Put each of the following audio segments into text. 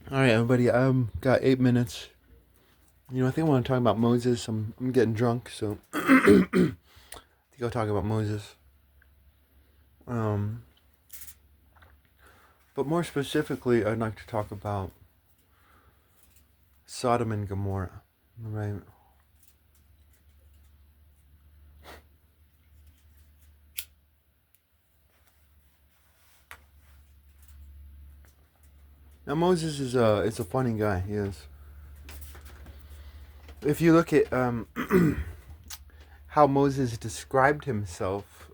All right, everybody. Got 8 minutes. I think I want to talk about Moses. I'm getting drunk, so I think I'll talk about Moses. Um, but more specifically, I'd like to talk about Sodom and Gomorrah. Right. Now Moses is a funny guy. He is. If you look at how Moses described himself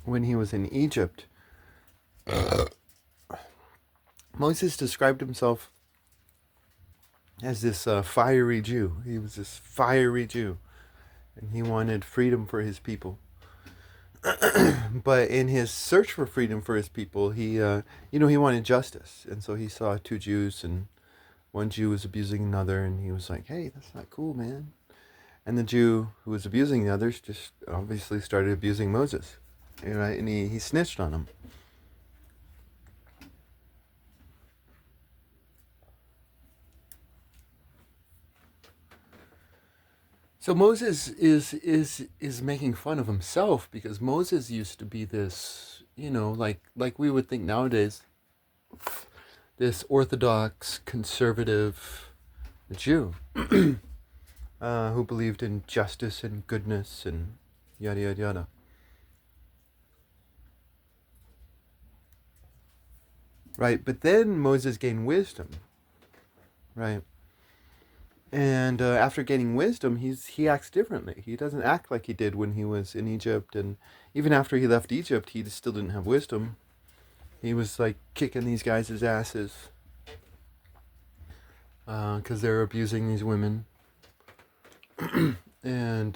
when he was in Egypt, Moses described himself as this fiery Jew. He was this fiery Jew, and he wanted freedom for his people. But in his search for freedom for his people, he wanted justice, and so he saw two Jews, and one Jew was abusing another, and he was like, "Hey, that's not cool, man." And the Jew who was abusing the others just obviously started abusing Moses, right? And he snitched on him. So Moses is making fun of himself because Moses used to be this, like we would think nowadays, this orthodox conservative Jew who believed in justice and goodness and yada yada yada. Right, but then Moses gained wisdom, right? And after gaining wisdom, he acts differently. He doesn't act like he did when he was in Egypt, and even after he left Egypt, he still didn't have wisdom. He was like kicking these guys' asses because they're abusing these women, and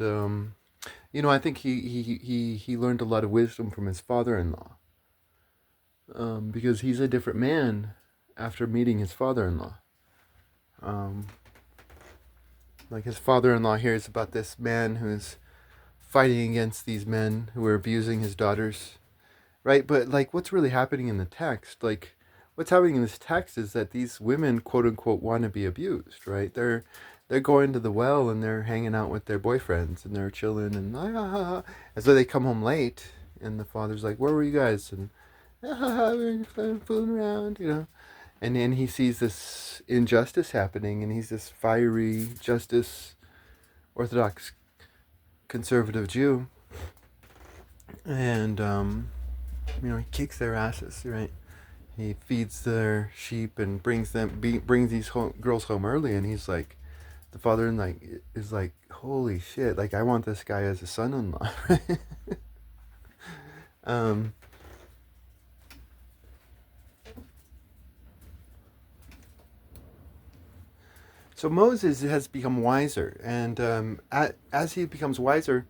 I think he learned a lot of wisdom from his father-in-law because he's a different man after meeting his father-in-law. Um, like his father-in-law hears about this man who's fighting against these men who are abusing his daughters, right? But like, what's really happening in the text? Like, what's happening in this text is that these women, quote unquote, want to be abused, right? They're going to the well and they're hanging out with their boyfriends and they're chilling and so they come home late and the father's like, "Where were you guys?" And we're fooling around. And then he sees this injustice happening, and he's this fiery justice Orthodox conservative Jew, and he kicks their asses, right? He feeds their sheep and brings these girls home early, and he's like, the father and like is like, holy shit, like I want this guy as a son-in-law. um, so Moses has become wiser, and as he becomes wiser,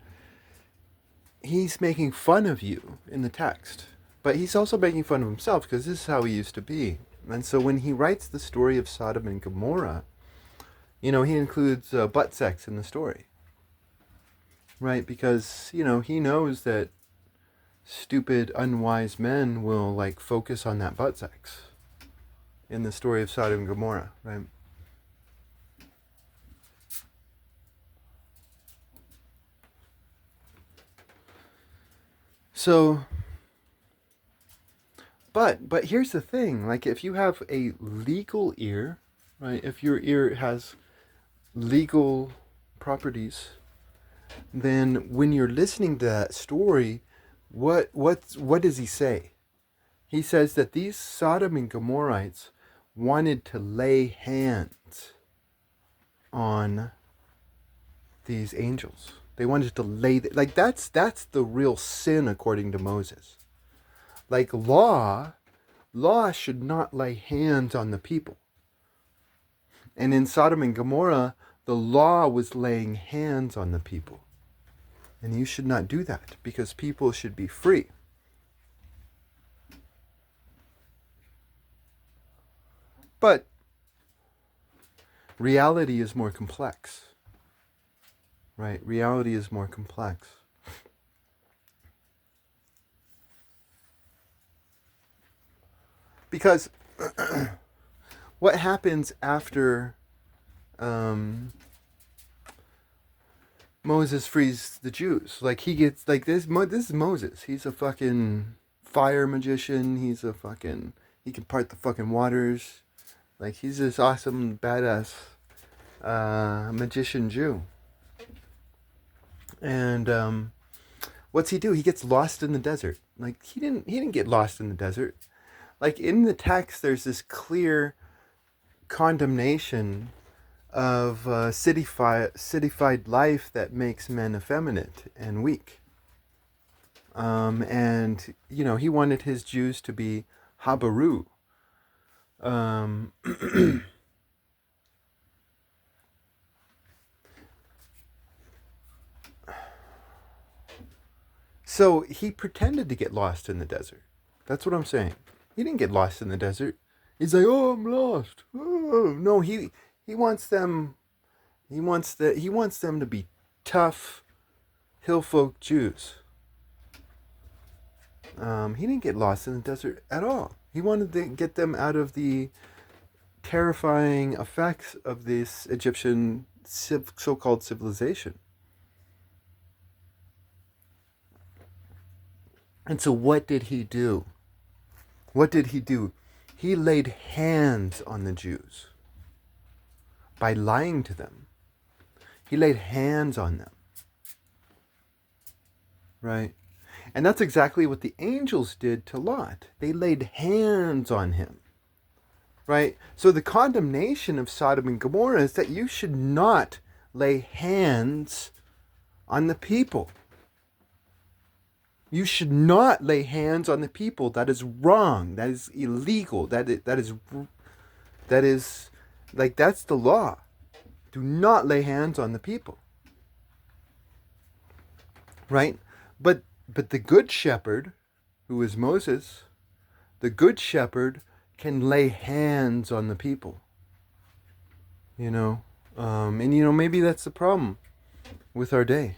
he's making fun of you in the text, but he's also making fun of himself because this is how he used to be. And so when he writes the story of Sodom and Gomorrah, he includes butt sex in the story, right? Because he knows that stupid, unwise men will like focus on that butt sex in the story of Sodom and Gomorrah, right? So, but here's the thing: like, if you have a legal ear, right? If your ear has legal properties, then when you're listening to that story, what does he say? He says that these Sodom and Gomorrites wanted to lay hands on these angels. They wanted to like that's the real sin according to Moses. Like law should not lay hands on the people. And in Sodom and Gomorrah, the law was laying hands on the people. And you should not do that because people should be free. But reality is more complex, right? Reality is more complex. Because what happens after um, Moses frees the Jews? Like he gets like this. This is Moses. He's a fucking fire magician. He can part the fucking waters. Like he's this awesome badass magician Jew. And what's he do? He gets lost in the desert. Like he didn't get lost in the desert. Like in the text, there's this clear condemnation of cityfied life that makes men effeminate and weak. And he wanted his Jews to be habaru. Um, so he pretended to get lost in the desert. That's what I'm saying. He didn't get lost in the desert. He's like, oh, I'm lost. Oh. No, he wants them. He wants them to be tough hillfolk Jews. He didn't get lost in the desert at all. He wanted to get them out of the terrifying effects of this Egyptian so-called civilization. And so what did he do? What did he do? He laid hands on the Jews by lying to them. He laid hands on them. Right? And that's exactly what the angels did to Lot. They laid hands on him. Right? So the condemnation of Sodom and Gomorrah is that you should not lay hands on the people. You should not lay hands on the people. That is wrong. That is illegal. That is like, that's the law. Do not lay hands on the people. Right? But the good shepherd, who is Moses, the good shepherd can lay hands on the people. And maybe that's the problem with our day.